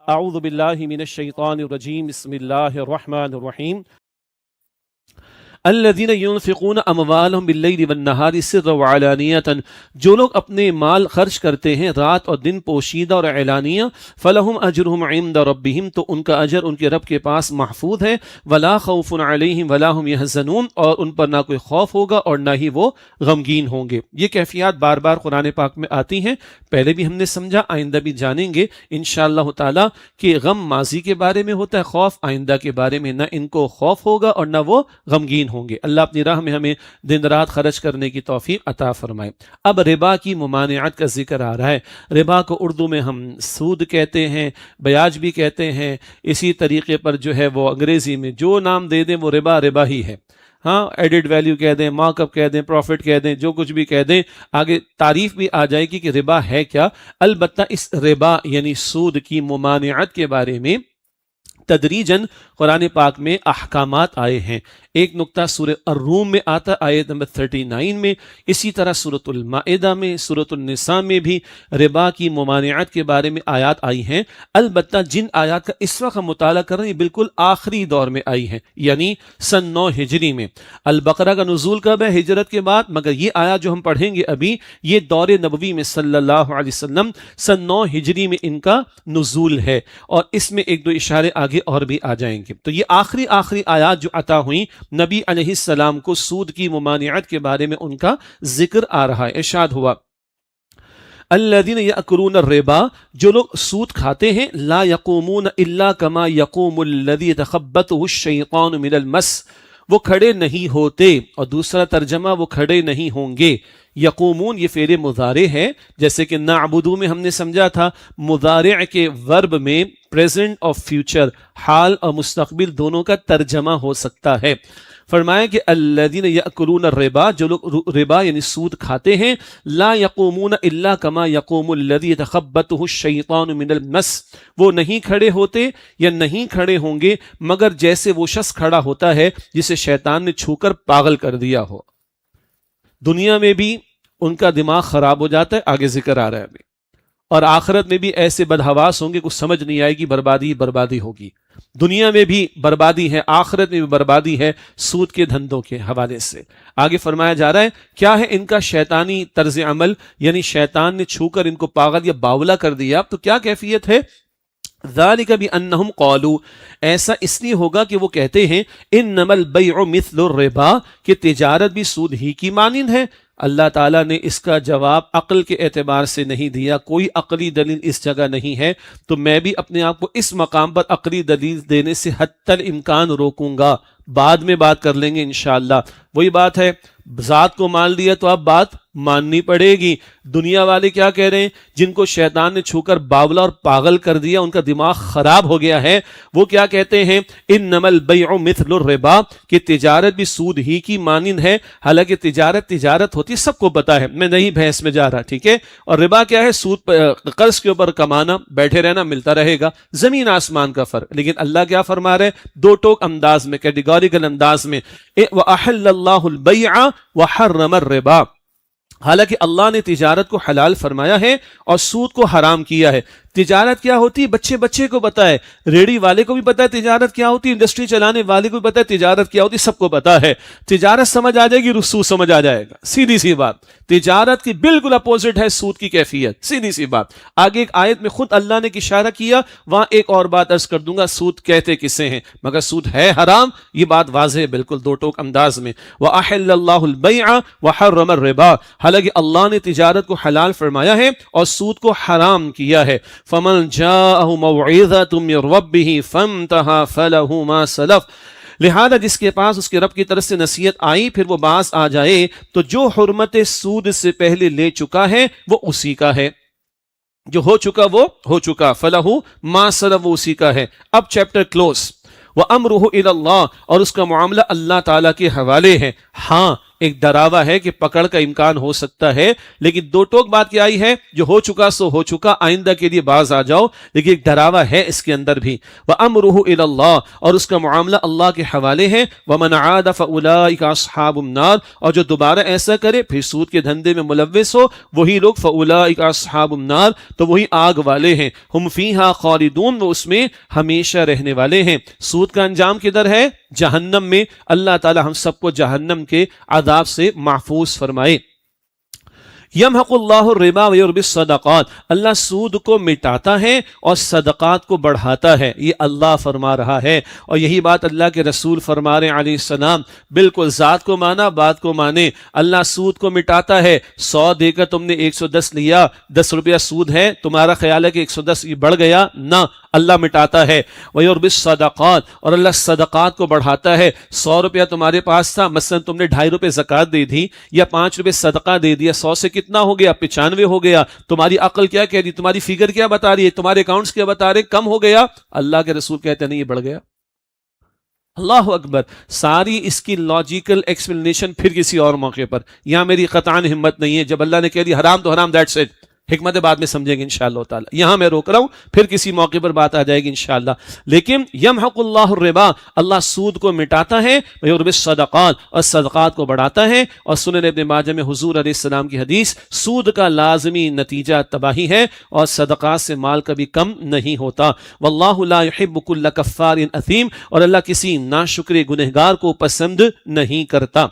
اعوذ باللہ من الشیطان الرجیم بسم اللہ الرحمن الرحیم الذین ينفقون اموالهم باللیل والنہار سرا وعلانیۃ، جو لوگ اپنے مال خرچ کرتے ہیں رات اور دن پوشیدہ اور اعلانیہ، فلہم اجرہم عند ربہم، تو ان کا اجر ان کے رب کے پاس محفوظ ہے، ولا خوف علیہم ولا هم يحزنون، اور ان پر نہ کوئی خوف ہوگا اور نہ ہی وہ غمگین ہوں گے۔ یہ کیفیات بار بار قرآن پاک میں آتی ہیں، پہلے بھی ہم نے سمجھا، آئندہ بھی جانیں گے انشاءاللہ تعالی کہ غم ماضی کے بارے میں ہوتا ہے، خوف آئندہ کے بارے میں، نہ ان کو خوف ہوگا اور نہ وہ غمگین ہوں گے۔ اللہ اپنی راہ میں ہمیں دن رات خرچ کرنے کی توفیق عطا فرمائے۔ اب ربا کی ممانعت کا ذکر آ رہا ہے۔ ربا کو اردو میں ہم سود کہتے ہیں، بیاج بھی کہتے ہیں، اسی طریقے پر جو ہے وہ انگریزی میں جو نام دے دیں وہ ربا ربا ہی ہے۔ ہاں، ایڈڈ ویلیو کہہ دیں، مارک اپ کہہ دیں، پروفٹ کہہ دیں، جو کچھ بھی کہہ دیں، آگے تعریف بھی آ جائے گی کہ ربا ہے کیا۔ البتہ اس ربا یعنی سود کی ممانعت کے بارے میں تدریجاً قرآن پاک میں احکامات آئے ہیں۔ ایک نقطہ سورہ الروم میں آتا، آیت نمبر 39 میں، اسی طرح سورۃ المائدہ میں، سورۃ النساء میں بھی ربا کی ممانعت کے بارے میں آیات آئی ہیں۔ البتہ جن آیات کا اس وقت ہم مطالعہ کر رہے ہیں بالکل آخری دور میں آئی ہیں، یعنی سن 9 ہجری میں۔ البقرہ کا نزول کب ہے؟ ہجرت کے بعد، مگر یہ آیات جو ہم پڑھیں گے ابھی یہ دور نبوی میں صلی اللہ علیہ وسلم سن 9 ہجری میں ان کا نزول ہے، اور اس میں ایک دو اشارے آگے اور بھی آ جائیں گے۔ تو یہ آخری آیات جو عطا ہوئیں نبی علیہ السلام کو سود کی ممانعت کے بارے میں ان کا ذکر آ رہا ہے۔ ارشاد ہوا الذین یأکلون الربا، جو لوگ سود کھاتے ہیں، لا یقومون الا کما یقوم الذی یتخبطہ الشیطان من المس، وہ کھڑے نہیں ہوتے، اور دوسرا ترجمہ وہ کھڑے نہیں ہوں گے۔ یقومون یہ فعل مضارع ہے، جیسے کہ نعبدو میں ہم نے سمجھا تھا مضارع کے ورب میں پریزنٹ اور فیوچر، حال اور مستقبل دونوں کا ترجمہ ہو سکتا ہے۔ فرمایا کہ الذین یأکلون الربا، جو لوگ ربا یعنی سود کھاتے ہیں، لا یقومون الا کما یقوم الذی یتخبطہ الشیطان من المس، وہ نہیں کھڑے ہوتے یا نہیں کھڑے ہوں گے مگر جیسے وہ شخص کھڑا ہوتا ہے جسے شیطان نے چھو کر پاگل کر دیا ہو۔ دنیا میں بھی ان کا دماغ خراب ہو جاتا ہے، آگے ذکر آ رہا ہے ابھی، اور آخرت میں بھی ایسے بدحواس ہوں گے کچھ سمجھ نہیں آئے گی، بربادی بربادی ہوگی۔ دنیا میں بھی بربادی ہے، آخرت میں بھی بربادی ہے سود کے دھندوں کے حوالے سے۔ آگے فرمایا جا رہا ہے کیا ہے ان کا شیطانی طرز عمل، یعنی شیطان نے چھو کر ان کو پاگل یا باولا کر دیا، تو کیا کیفیت ہے؟ ذالک بانہم قالوا، ایسا اس لیے ہوگا کہ وہ کہتے ہیں انما البیع مثل الربا، کہ تجارت بھی سود ہی کی مانند ہے۔ اللہ تعالیٰ نے اس کا جواب عقل کے اعتبار سے نہیں دیا، کوئی عقلی دلیل اس جگہ نہیں ہے، تو میں بھی اپنے آپ کو اس مقام پر عقلی دلیل دینے سے حتی الامکان روکوں گا، بعد میں بات کر لیں گے انشاءاللہ۔ وہی بات ہے، ذات کو مان لیا تو اب بات ماننی پڑے گی۔ دنیا والے کیا کہہ رہے ہیں؟ جن کو شیطان نے چھو کر باولا اور پاگل کر دیا، ان کا دماغ خراب ہو گیا ہے، وہ کیا کہتے ہیں؟ انما البیع مثل الربا، کہ تجارت بھی سود ہی کی مانند ہے۔ حالانکہ تجارت ہوتی سب کو پتا ہے، میں نہیں بحث میں جا رہا، ٹھیک ہے؟ اور ربا کیا ہے؟ سود، قرض کے اوپر کمانا، بیٹھے رہنا، ملتا رہے گا، زمین آسمان کا فرق۔ لیکن اللہ کیا فرما رہے؟ دو ٹوک انداز میں، کیٹیگوریکل انداز میں، وَأَحَلَّ اللَّهُ الْبَيْعَ وَحَرَّمَ الرِّبَا، حالانکہ اللہ نے تجارت کو حلال فرمایا ہے اور سود کو حرام کیا ہے۔ تجارت کیا ہوتی ہے بچے کو پتا ہے، ریڑی والے کو بھی پتا ہے تجارت کیا ہوتی ہے، انڈسٹری چلانے والے کو بھی پتا ہے تجارت کیا ہوتی ہے، سب کو پتا ہے۔ تجارت سمجھ آ جائے گی، سود سمجھ آ جائے گا، سیدھی سی بات۔ تجارت کی بالکل اپوزٹ ہے سود کی کیفیت، سیدھی سی بات۔ آگے ایک آیت میں خود اللہ نے اشارہ کیا، وہاں ایک اور بات عرض کر دوں گا، سود کہتے کسے ہیں، مگر سود ہے حرام، یہ بات واضح ہے بالکل دو ٹوک انداز میں۔ وَأَحَلَّ اللَّهُ الْبَيْعَ وَحَرَّمَ الرِّبَا، حالانکہ اللہ نے تجارت کو حلال فرمایا ہے اور سود کو حرام کیا ہے۔ فَمَنْ جَاءَهُ مَوْعِظَةٌ مِّن رَّبِّهِ فَانتَهَىٰ فَلَهُ مَا سَلَفَ، لہذا جس کے پاس اس کے رب کی طرف سے نصیحت آئی پھر وہ باز آ جائے تو جو حرمت سود سے پہلے لے چکا ہے وہ اسی کا ہے، جو ہو چکا وہ ہو چکا، فَلَهُ مَا سَلَفَ، وہ اسی کا ہے۔ اب چیپٹر کلوز۔ وَأَمْرُهُ إِلَى اللَّهِ، اور اس کا معاملہ اللہ تعالیٰ کے حوالے ہے۔ ہاں، ایک ڈراوا ہے کہ پکڑ کا امکان ہو سکتا ہے، لیکن دو ٹوک بات کیا آئی ہے، جو ہو چکا سو ہو چکا، آئندہ کے لیے باز آ جاؤ، لیکن ایک ڈراوا ہے اس کے اندر بھی۔ وَأَمْرُهُ إِلَى اللَّهِ، اور اس کا معاملہ اللہ کے حوالے ہے۔ وَمَنْ عَادَ فَأُولَٰئِكَ أَصْحَابُ النَّارِ، اور جو دوبارہ ایسا کرے پھر سود کے دھندے میں ملوث ہو، وہی لوگ فَأُولَٰئِكَ أَصْحَابُ النَّارِ، تو وہی آگ والے ہیں، ہم فیہا خالدون، وہ اس میں ہمیشہ رہنے والے ہیں۔ سود کا انجام کدھر ہے؟ جہنم میں۔ اللہ تعالی ہم سب کو جہنم کے عذاب سے محفوظ فرمائے۔ یمحق اللہ الربا ویربی الصدقات، اللہ سود کو مٹاتا ہے اور صدقات کو بڑھاتا ہے، یہ اللہ فرما رہا ہے، اور یہی بات اللہ کے رسول فرما رہے ہیں علیہ السلام۔ بالکل ذات کو مانا، بات کو مانے۔ اللہ سود کو مٹاتا ہے۔ 100 دے کر تم نے 110 لیا، 10 روپیہ سود ہے، تمہارا خیال ہے کہ 110 یہ بڑھ گیا، نہ، اللہ مٹاتا ہے۔ ویربی الصدقات، اور اللہ صدقات کو بڑھاتا ہے۔ 100 روپیہ تمہارے پاس تھا، مثلا تم نے 2.5 روپے زکوٰۃ دے دی یا 5 روپے صدقہ دے دیا، 100 سے کتنا ہو گیا؟ 95 ہو گیا۔ تمہاری عقل کیا کہہ رہی، تمہاری فگر کیا بتا رہی ہے، تمہارے اکاؤنٹس کیا بتا رہے، کم ہو گیا؟ اللہ کے رسول کہتے ہیں نہیں، یہ بڑھ گیا۔ اللہ اکبر۔ ساری اس کی لاجیکل ایکسپلینیشن پھر کسی اور موقع پر، یہاں میری قطعاً ہمت نہیں ہے۔ جب اللہ نے کہہ دی حرام تو حرام، دیٹس اٹ، حکمت بعد میں سمجھیں گے انشاءاللہ تعالی، یہاں میں روک رہا ہوں، پھر کسی موقع پر بات آ جائے گی انشاءاللہ۔ لیکن یمحق اللہ الربا، اللہ سود کو مٹاتا ہے، ویربی الصدقات، اور صدقات کو بڑھاتا ہے۔ اور سنن ابن ماجہ میں حضور علیہ السلام کی حدیث، سود کا لازمی نتیجہ تباہی ہے، اور صدقات سے مال کبھی کم نہیں ہوتا۔ واللہ لا يحب كل كفار اثیم، اور اللہ کسی ناشکر گنہگار کو پسند نہیں کرتا۔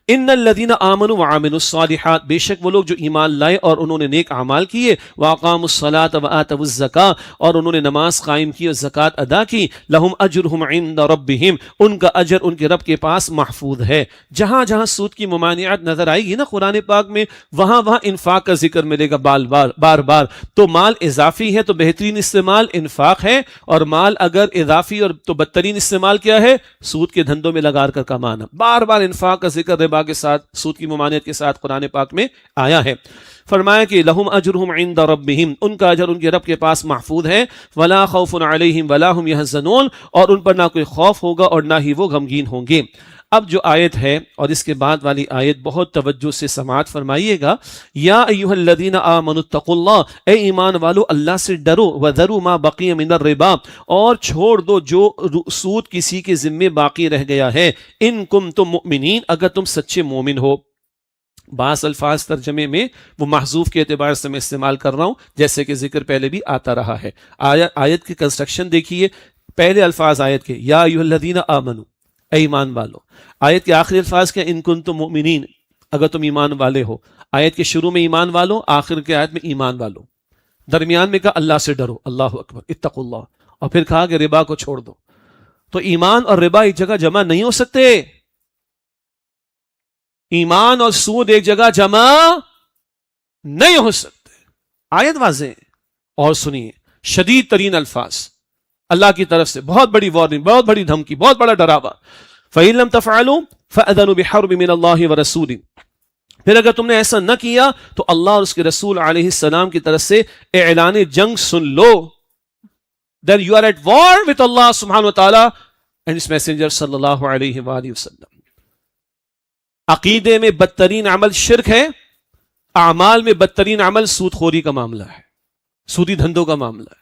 ان الذين آمنوا وعملوا الصالحات، بے شک وہ لوگ جو ایمان لائے اور انہوں نے نیک اعمال کیے، واقاموا الصلاة وآتوا الزکاة، اور انہوں نے نماز قائم کی اور زکوٰۃ ادا کی، لهم اجرهم عند ربهم، ان کا اجر ان کے رب کے پاس محفوظ ہے۔ جہاں جہاں سود کی ممانعت نظر آئے گی نا قرآن پاک میں، وہاں وہاں انفاق کا ذکر ملے گا بار بار۔ تو مال اضافی ہے تو بہترین استعمال انفاق ہے، اور مال اگر اضافی اور تو بدترین استعمال کیا ہے؟ سود کے دھندوں میں لگا کر کمانا۔ بار بار انفاق کا ذکر ربا کے ساتھ، سود کی ممانعت کے ساتھ قرآن پاک میں آیا ہے۔ فرمایا کہ لہم اجرہم عند ربہم، ان کا اجر ان کے رب کے پاس محفوظ ہے۔ ولا خوف علیہم ولا ہم یحزنون، اور ان پر نہ کوئی خوف ہوگا اور نہ ہی وہ غمگین ہوں گے۔ اب جو آیت ہے اور اس کے بعد والی آیت بہت توجہ سے سماعت فرمائیے گا۔ یا ایھا الذین آمنوا اتقوا اللہ، اے ایمان والو اللہ سے ڈرو، وذروا ما بقی من الربا، اور چھوڑ دو جو سود کسی کے ذمے باقی رہ گیا ہے، ان کنتم مؤمنین، اگر تم سچے مومن ہو۔ بعض الفاظ ترجمے میں وہ محذوف کے اعتبار سے میں استعمال کر رہا ہوں، جیسے کہ ذکر پہلے بھی آتا رہا ہے۔ آیت کی کنسٹرکشن دیکھیے، پہلے الفاظ آیت کے یا ایھا الذین آمنوا، اے ایمان والو۔ آیت کے آخری الفاظ کے ان کنتم مؤمنین، اگر تم ایمان والے ہو۔ آیت کے شروع میں ایمان والو، آخر کے آیت میں ایمان والو، درمیان میں کہا اللہ سے ڈرو، اللہ اکبر، اتقوا اللہ، اور پھر کہا کہ ربا کو چھوڑ دو۔ تو ایمان اور ربا ایک جگہ جمع نہیں ہو سکتے، ایمان اور سود ایک جگہ جمع نہیں ہو سکتے۔ آیت واضح ہے، اور سنیے شدید ترین الفاظ اللہ کی طرف سے، بہت بڑی وارننگ، بہت بڑی دھمکی، بہت بڑا ڈراوا۔ فَإِن لَمْ تَفْعَلُوا فَأَذَنُوا بِحَرْبٍ مِّنَ اللَّهِ وَرَسُولِهِ، پھر اگر تم نے ایسا نہ کیا تو اللہ اور اس کے رسول علیہ السلام کی طرف سے اعلان جنگ سن لو۔ Then you are at war with Allah subhanahu wa ta'ala and his messenger صلی اللہ علیہ وآلہ وسلم۔ عقیدے میں بدترین عمل شرک ہے، اعمال میں بدترین عمل سود خوری کا معاملہ ہے، سودی دھندوں کا معاملہ ہے،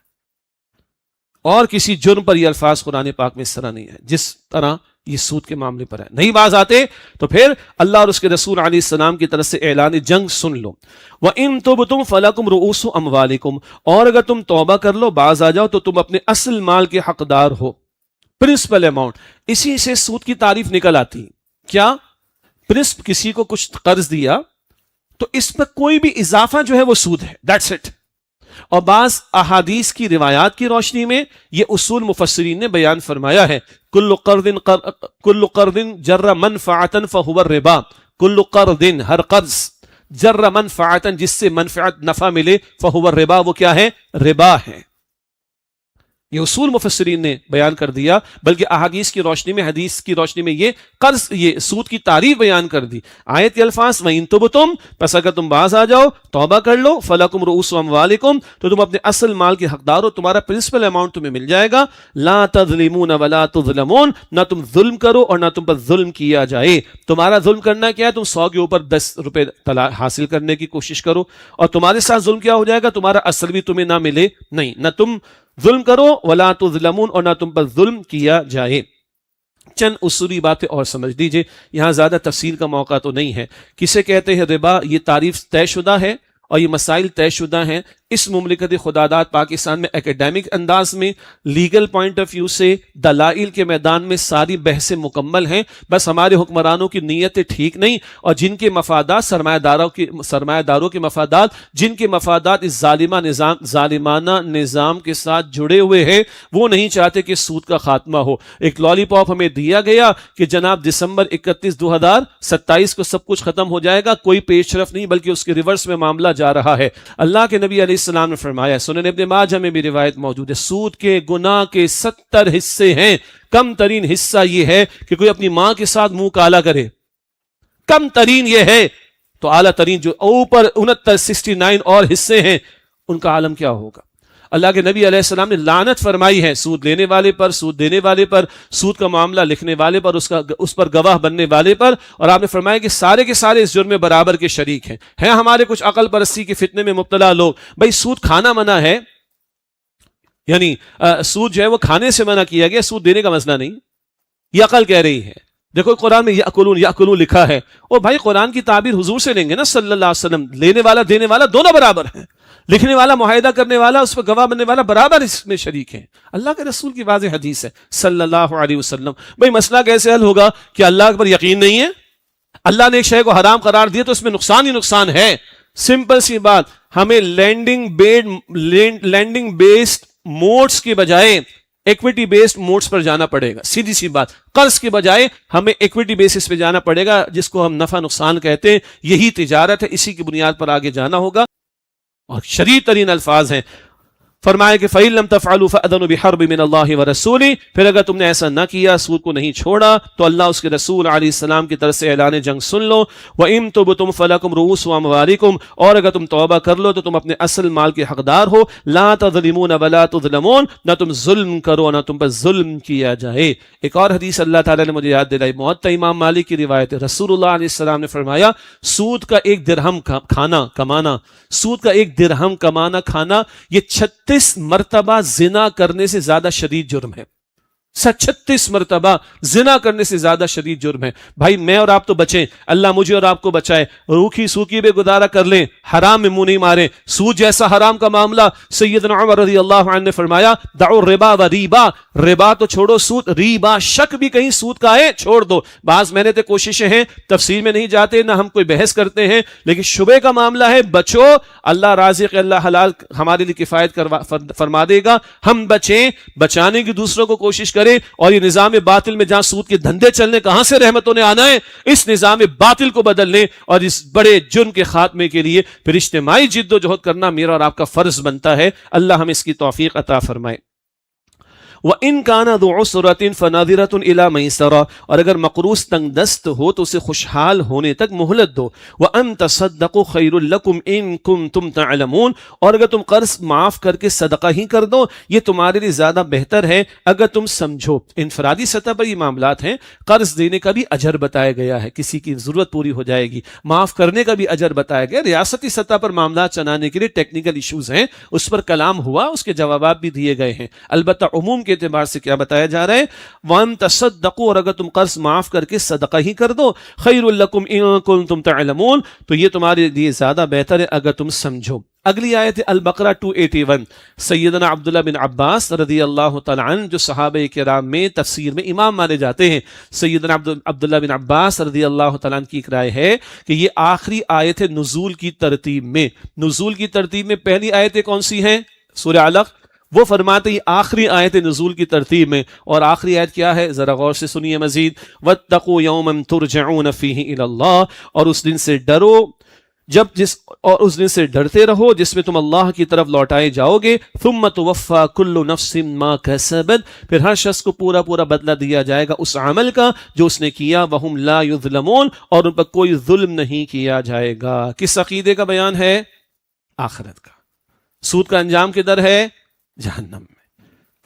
اور کسی جرم پر یہ الفاظ قرآن پاک میں اس طرح نہیں ہے جس طرح یہ سود کے معاملے پر ہے۔ نہیں باز آتے تو پھر اللہ اور اس کے رسول علیہ السلام کی طرف سے اعلان جنگ سن لو۔ وَإِن تُبْتُمْ فَلَكُمْ رُؤُوسُ أَمْوَالِكُمْ، اور اگر تم توبہ کر لو، باز آ جاؤ تو تم اپنے اصل مال کے حقدار ہو، پرنسپل اماؤنٹ۔ اسی سے سود کی تعریف نکل آتی کیا؟ پرنسپل، کسی کو کچھ قرض دیا تو اس پر کوئی بھی اضافہ جو ہے وہ سود ہے، دیٹس اٹ۔ اور بعض احادیث کی روایات کی روشنی میں یہ اصول مفسرین نے بیان فرمایا ہے، کل قرض جر منفعتا فہو الربا، کل قرض، ہر قرض، جر منفعتا، جس سے منفعت نفع ملے، فہو الربا، وہ کیا ہے؟ ربا ہے۔ یہ اصول مفسرین نے بیان کر دیا، بلکہ احادیث کی روشنی میں، حدیث کی روشنی میں یہ قرض، یہ سود کی تعریف بیان کر دی۔ آیت کے الفاظ وَإِن تُبْتُمْ، پس اگر تم باز آ جاؤ، توبہ کر لو، فَلَكُمْ رُؤُوسُ أَمْوَالِكُمْ، تو تم اپنے اصل مال کے حقدار ہو، تمہارا پرنسپل اماؤنٹ تمہیں مل جائے گا۔ لَا تَظْلِمُونَ وَلَا تُظْلَمُونَ، نہ تم ظلم کرو اور نہ تم پر ظلم کیا جائے۔ تمہارا ظلم کرنا کیا ہے؟ تم 100 کے اوپر 10 روپے حاصل کرنے کی کوشش کرو، اور تمہارے ساتھ ظلم کیا ہو جائے گا؟ تمہارا اصل بھی تمہیں نہ ملے، نہیں، نہ تم ظلم کرو ولا تظلمون، اور نہ تم پر ظلم کیا جائے۔ چند اصولی باتیں اور سمجھ دیجئے، یہاں زیادہ تفصیل کا موقع تو نہیں ہے۔ کسے کہتے ہیں ربا؟ یہ تعریف طے شدہ ہے اور یہ مسائل طے شدہ ہیں۔ اس مملکت خداداد پاکستان میں ایکیڈیمک انداز میں، لیگل پوائنٹ آف ویو سے، دلائل کے میدان میں ساری بحثیں مکمل ہیں، بس ہمارے حکمرانوں کی نیتیں ٹھیک نہیں، اور جن کے مفادات سرمایہ داروں کے مفادات، جن کے مفادات اس ظالمانہ نظام کے ساتھ جڑے ہوئے ہیں، وہ نہیں چاہتے کہ سود کا خاتمہ ہو۔ ایک لالی پاپ ہمیں دیا گیا کہ جناب دسمبر 31 2027 کو سب کچھ ختم ہو جائے گا، کوئی پیش رفت نہیں، بلکہ اس کے ریورس میں معاملہ جا رہا ہے۔ اللہ کے نبی علیہ السلام نے فرمایا، سنن ابن ماجہ میں بھی روایت موجود ہے، سود کے گناہ کے 70 حصے ہیں، کم ترین حصہ یہ ہے کہ کوئی اپنی ماں کے ساتھ منہ کالا کرے، کم ترین یہ ہے، تو اعلیٰ ترین جو اوپر 69 اور حصے ہیں، ان کا عالم کیا ہوگا۔ اللہ کے نبی علیہ السلام نے لعنت فرمائی ہے سود لینے والے پر، سود دینے والے پر، سود کا معاملہ لکھنے والے پر، اس پر گواہ بننے والے پر، اور آپ نے فرمایا کہ سارے کے سارے اس جرم میں برابر کے شریک ہیں۔ ہمارے کچھ عقل پرستی کے فتنے میں مبتلا لوگ، بھائی سود کھانا منع ہے، یعنی سود جو ہے وہ کھانے سے منع کیا گیا، سود دینے کا مسئلہ نہیں، یہ عقل کہہ رہی ہے۔ دیکھو قرآن میں یأکلون لکھا ہے، اور بھائی قرآن کی تعبیر حضور سے لیں گے نا صلی اللہ علیہ وسلم، لینے والا دینے والا دونوں برابر ہیں، لکھنے والا معاہدہ کرنے والا اس پر گواہ بننے والا برابر اس میں شریک ہیں۔ اللہ کے رسول کی واضح حدیث ہے صلی اللہ علیہ وسلم۔ بھئی مسئلہ کیسے حل ہوگا کہ اللہ پر یقین نہیں ہے؟ اللہ نے ایک شے کو حرام قرار دیا تو اس میں نقصان ہی نقصان ہے۔ سمپل سی بات، ہمیں لینڈنگ بیسڈ موڈز کے بجائے ایکویٹی بیسڈ موڈز پر جانا پڑے گا۔ سیدھی سی بات، قرض کے بجائے ہمیں ایکویٹی بیسس پہ جانا پڑے گا، جس کو ہم نفع نقصان کہتے ہیں۔ یہی تجارت ہے، اسی کی بنیاد پر آگے جانا ہوگا، اور شدید ترین الفاظ ہیں۔ فرمایا کہ فَإِن لَمْ تَفْعَلُوا فَأْذَنُوا بِحَرْبٍ مِّنَ اللَّهِ وَرَسُولِهِ، پھر اگر تم نے ایسا نہ کیا، سود کو نہیں چھوڑا، تو اللہ اس کے رسول علیہ السلام کی طرف سے اعلان جنگ سن لو۔ وَإِن تُبْتُمْ فَلَكُمْ رُءُوسُ أَمْوَالِكُمْ، اور اگر تم توبہ کر لو تو تم اپنے اصل مال کے حقدار ہو۔ لَا تَظْلِمُونَ وَلَا تُظْلَمُونَ، نہ تم ظلم کرو نہ تم پر ظلم کیا جائے۔ ایک اور حدیث اللہ تعالیٰ نے مجھے یاد دلائی، موطا امام مالک کی روایت ہے، رسول اللہ علیہ السلام نے فرمایا، سود کا 1 درہم کھانا کمانا، سود کا 1 درہم کمانا کھانا، یہ 36 مرتبہ زنا کرنے سے زیادہ شدید جرم ہے۔ 36 مرتبہ زنا کرنے سے زیادہ شدید جرم ہے۔ بھائی میں اور آپ تو بچیں، اللہ مجھے اور آپ کو بچائے، روکھی سوکھی بے گزارا کر لیں، حرام میں منہ نہیں ماریں۔ سود جیسا حرام کا معاملہ، سیدنا عمر رضی اللہ عنہ نے فرمایا، دعو الربا و ریبا، ربا تو چھوڑو، سود ریبا، شک بھی کہیں سود کا ہے چھوڑ دو۔ بعض محنت کوششیں ہیں، تفصیل میں نہیں جاتے، نہ ہم کوئی بحث کرتے ہیں، لیکن شبے کا معاملہ ہے، بچو، اللہ رازق، اللہ حلال ہمارے لیے کفایت فرما دے گا۔ ہم بچیں، بچانے کی دوسروں کو کوشش کریں، اور یہ نظام باطل میں جہاں سود کے دھندے چلنے، کہاں سے رحمتوں نے آنا ہے؟ اس نظام باطل کو بدلنے اور اس بڑے جرم کے خاتمے کے لیے پھر اجتماعی جد و جہد کرنا میرا اور آپ کا فرض بنتا ہے۔ اللہ ہمیں اس کی توفیق عطا فرمائے۔ وَإِن كَانَ ذُو عُسْرَةٍ فَنَظِرَةٌ إِلَىٰ مَيْسَرَةٍ، اور اگر مقروض تنگ دست ہو تو اسے خوشحال ہونے تک مہلت دو۔ وَأَن تَصَدَّقُوا خَيْرٌ لَكُمْ إِن كُنتُمْ تَعْلَمُونَ، اور اگر تم قرض معاف کر کے صدقہ ہی کر دو، یہ تمہارے لیے زیادہ بہتر ہے اگر تم سمجھو۔ انفرادی سطح پر یہ معاملات ہیں، قرض دینے کا بھی اجر بتایا گیا ہے، کسی کی ضرورت پوری ہو جائے گی، معاف کرنے کا بھی اجر بتایا گیا۔ ریاستی سطح پر معاملات چلانے کے لیے ٹیکنیکل ایشوز ہیں، اس پر کلام ہوا، اس کے جوابات بھی دیے گئے ہیں۔ البتہ عموم کے اعتبار سے کیا بتایا جا رہا ہے؟ وَأَن تَصَدَّقُوا، اور اگر تم قرض معاف کر کے صدقہ ہی کر دو، خَيْرٌ لَكُمْ إِن كُنتُمْ تَعْلَمُونَ، تو یہ تمہارے لیے زیادہ بہتر ہے اگر تم سمجھو۔ اگلی آیت ہے البقرہ 281۔ سیدنا عبداللہ بن عباس رضی اللہ تعالی عنہ، جو صحابہ کرام میں تفسیر میں امام مانے جاتے ہیں، سیدنا عبداللہ بن عباس رضی اللہ تعالی عنہ کی ایک رائے ہے کہ یہ آخری آیت ہے نزول کی ترتیب میں۔ نزول کی ترتیب میں پہلی آیتیں کون سی ہیں؟ سورہ علق۔ وہ فرماتے ہیں آخری آیت نزول کی ترتیب میں، اور آخری آیت کیا ہے؟ ذرا غور سے سنیے مزید۔ وَاتَّقُوا يَوْمًا تُرْجَعُونَ فِيهِ إِلَى اللَّهِ، اور اس دن سے ڈرو جب اور اس دن سے ڈرتے رہو جس میں تم اللہ کی طرف لوٹائے جاؤ گے. ثم توفى كل نفس ما كسبت، پھر ہر شخص کو پورا پورا بدلہ دیا جائے گا اس عمل کا جو اس نے کیا. وهم لا يظلمون، اور ان پر کوئی ظلم نہیں کیا جائے گا. کس عقیدے کا بیان ہے؟ آخرت کا. سود کا انجام کدھر ہے؟ جہنم میں.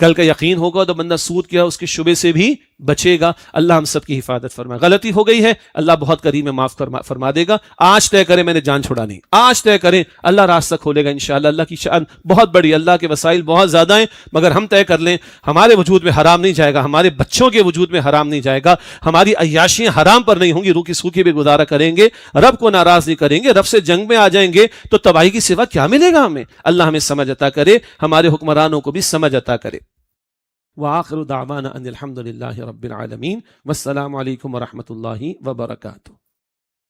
کل کا یقین ہوگا تو بندہ سود کیا اس کے شبے سے بھی بچے گا. اللہ ہم سب کی حفاظت فرمائے. غلطی ہو گئی ہے، اللہ بہت کریم ہے، معاف فرما دے گا. آج طے کریں میں نے جان چھڑانی، آج طے کریں، اللہ راستہ کھولے گا انشاءاللہ. اللہ کی شان بہت بڑی، اللہ کے وسائل بہت زیادہ ہیں، مگر ہم طے کر لیں ہمارے وجود میں حرام نہیں جائے گا، ہمارے بچوں کے وجود میں حرام نہیں جائے گا، ہماری عیاشیاں حرام پر نہیں ہوں گی، روکی سوکھی بھی گزارا کریں گے، رب کو ناراض نہیں کریں گے، رب سے جنگ میں آ جائیں گے تو تباہی کی سوا کیا ملے گا ہمیں. اللہ ہمیں سمجھ عطا کرے، ہمارے حکمرانوں کو بھی سمجھ عطا کرے. وآخر دعوانا ان الحمد للہ رب العالمین، والسلام علیکم ورحمۃ اللہ وبرکاتہ.